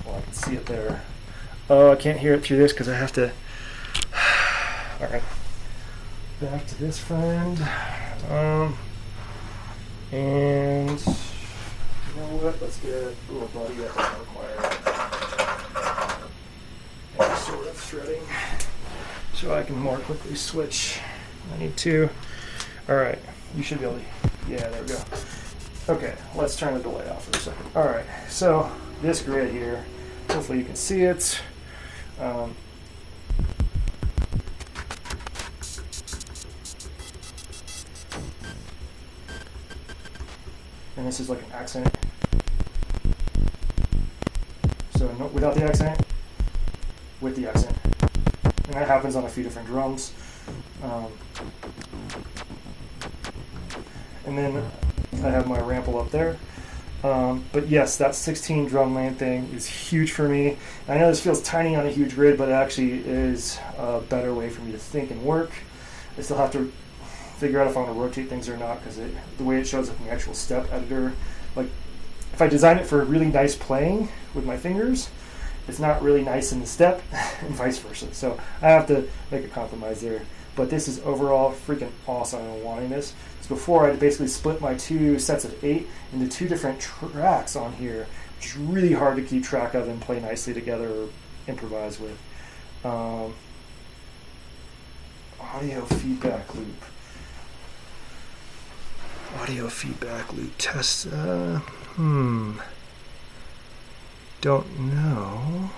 Speaker 1: I can see it there. Oh, I can't hear it through this because I have to. All right. Back to this friend. And you know what? Let's get a little buddy that doesn't require any sort of threading, so I can more quickly switch. I need to. All right. You should be able to. Yeah, there we go. Okay. Let's turn the delay off for a second. All right. So this grid here. Hopefully you can see it. And this is like an accent. So no, without the accent, with the accent. And that happens on a few different drums. And then I have my rample up there. But yes, that 16 drum lane thing is huge for me. I know this feels tiny on a huge grid, but it actually is a better way for me to think and work. I still have to figure out if I want to rotate things or not, because the way it shows up in the actual step editor, like if I design it for really nice playing with my fingers, it's not really nice in the step, and vice versa. So I have to make a compromise there. But this is overall freaking awesome. I'm wanting this. Because before I basically split my 2 sets of 8 into 2 different tracks on here, which is really hard to keep track of and play nicely together or improvise with. Audio feedback loop. Audio feedback loop test. Don't know.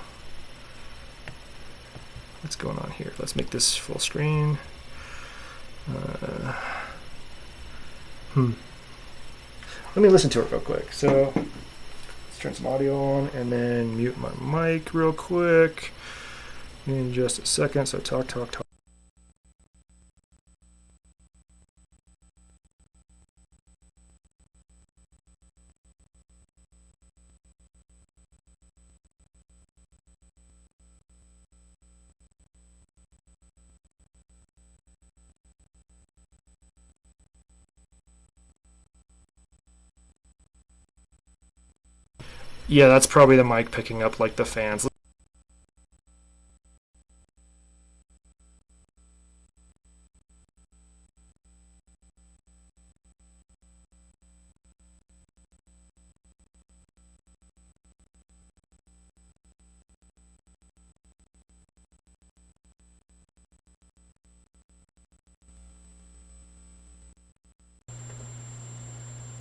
Speaker 1: What's going on here? Let's make this full screen. Let me listen to it real quick. So let's turn some audio on and then mute my mic real quick in just a second. So talk. Yeah, that's probably the mic picking up like the fans.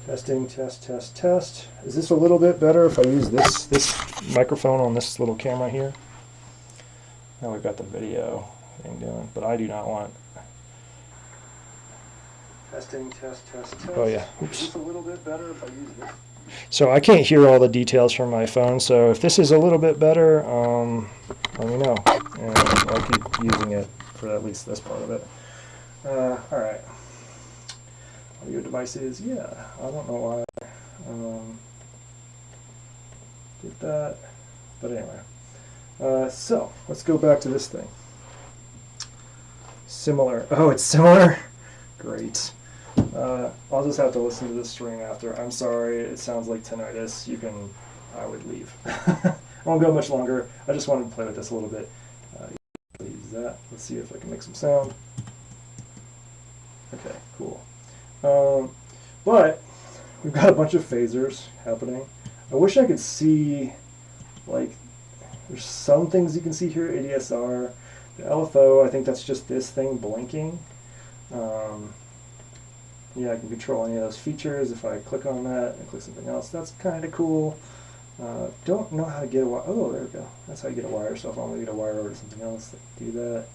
Speaker 1: Testing, test, test, test. Is this a little bit better if I use this microphone on this little camera here? Now we've got the video thing doing, but I do not want. Testing, test, test, test. Oh yeah. Oops. Is this a little bit better if I use this? So I can't hear all the details from my phone, so if this is a little bit better, let me know, and I'll keep using it for at least this part of it. All right. Audio devices, yeah, I don't know why did that, but anyway. So let's go back to this thing. Similar. Oh, it's similar? Great. I'll just have to listen to this stream after. I'm sorry, it sounds like tinnitus. I would leave. I won't go much longer. I just wanted to play with this a little bit. Use that. Let's see if I can make some sound. Okay, cool. But we've got a bunch of phasers happening. I wish I could see, like, there's some things you can see here, ADSR. The LFO, I think that's just this thing blinking. Yeah, I can control any of those features if I click on that and click something else. That's kind of cool. Don't know how to get a wire. Oh, there we go. That's how you get a wire. So if I want to get a wire over to something else, do that.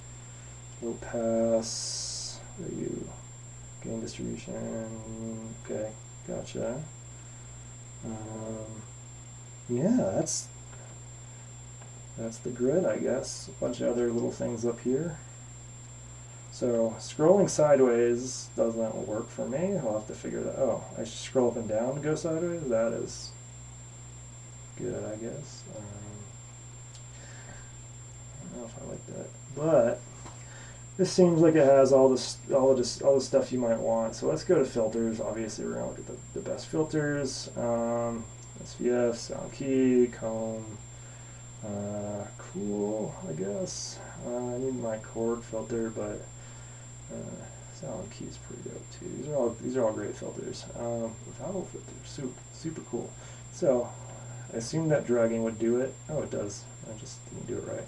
Speaker 1: Low pass. Where are you? Gain distribution. Okay, gotcha. Yeah, that's the grid, I guess. A bunch of other little things up here. So scrolling sideways doesn't work for me. I'll have to figure that. Oh, I should scroll up and down to go sideways. That is good, I guess. I don't know if I like that, but this seems like it has all the stuff you might want. So let's go to filters. Obviously, we're gonna look at the best filters. SVF, sound key, comb. Cool, I guess. I need my chord filter, but sound key is pretty dope too. These are all great filters. Vowel filter, super cool. So I assume that dragging would do it. Oh, it does. I just didn't do it right.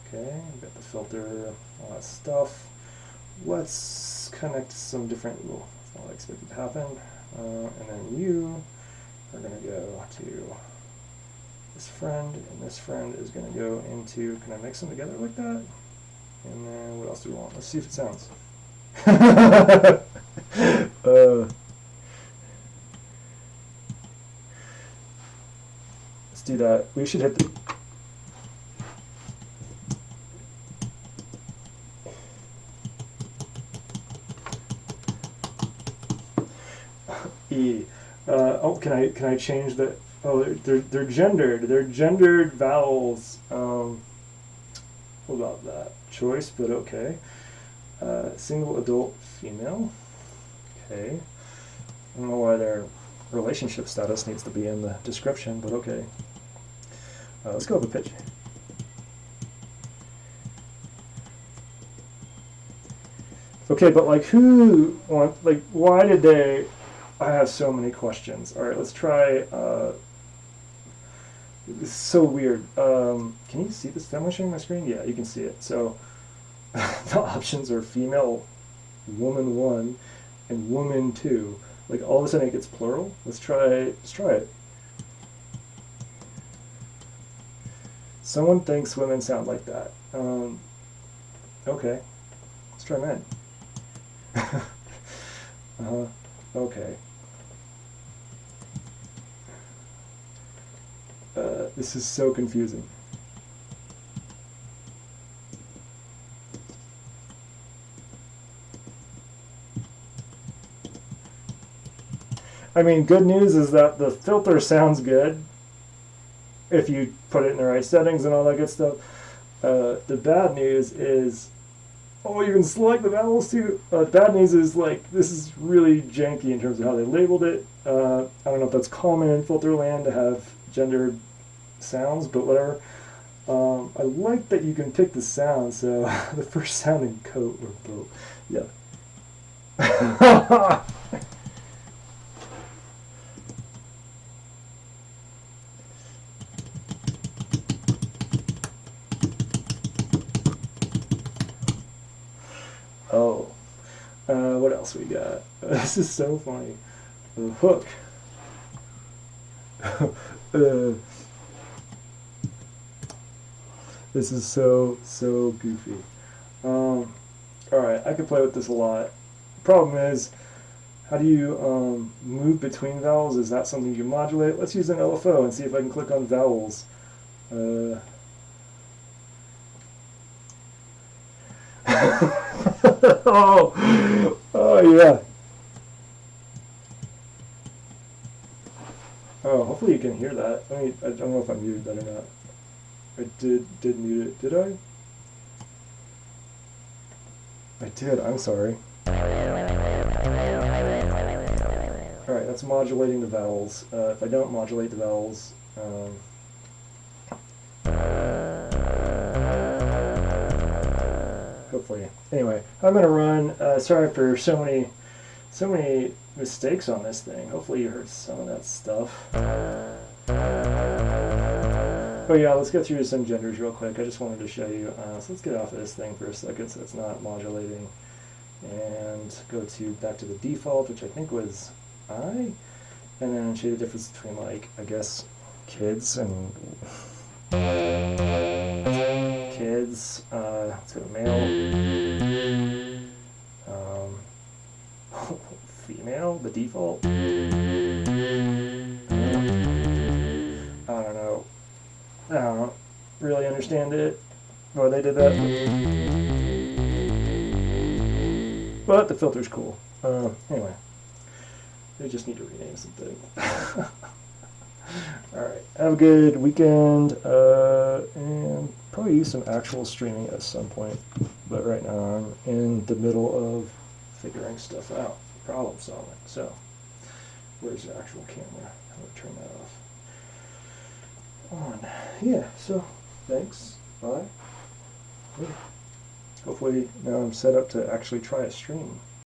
Speaker 1: Okay, we've got the filter, all that stuff. Let's connect some different. Well, that's not what I expected to happen. And then you are going to go to this friend, and this friend is going to go into. Can I mix them together like that? And then what else do we want? Let's see if it sounds. Let's do that. We should hit the. Oh, can I change the? Oh, they're gendered. They're gendered vowels. What about that choice? But okay. Single adult female. Okay. I don't know why their relationship status needs to be in the description, but okay. Let's go with the pitch. Okay, but like why did they? I have so many questions. All right, let's try. It's so weird. Can you see this? Am I showing my screen? Yeah, you can see it. So the options are female, woman 1, and woman 2. Like all of a sudden it gets plural. Let's try it. Someone thinks women sound like that. Okay, let's try men. Okay. This is so confusing. I mean, good news is that the filter sounds good if you put it in the right settings and all that good stuff. The bad news is Oh, you can select the vowels too. The bad news is, like, this is really janky in terms of how they labeled it. I don't know if that's common in Filterland to have gendered sounds, but whatever. I like that you can pick the sound, so the first sound in coat or boat. Yeah. Oh. What else we got? This is so funny. The hook. This is so goofy. Alright, I could play with this a lot. Problem is, how do you move between vowels? Is that something you can modulate? Let's use an LFO and see if I can click on vowels. Oh yeah. Oh, hopefully you can hear that. I don't know if I muted that or not. I did mute it. Did I? I did. I'm sorry. Alright, that's modulating the vowels. If I don't modulate the vowels, hopefully. Anyway, I'm gonna run. Sorry for so many mistakes on this thing. Hopefully you heard some of that stuff. But yeah, let's go through some genders real quick. I just wanted to show you. So let's get off of this thing for a second so it's not modulating. And go back to the default, which I think was I. And then show you the difference between, like, I guess, kids and kids. Let's go to male. Female, the default. I don't really understand it, why they did that. But the filter's cool. Anyway, they just need to rename something. Alright, have a good weekend, and probably use some actual streaming at some point. But right now I'm in the middle of figuring stuff out, problem solving. So, where's the actual camera? I'm going to turn that off. On. Yeah, so thanks. Bye. Yeah. Hopefully now I'm set up to actually try a stream.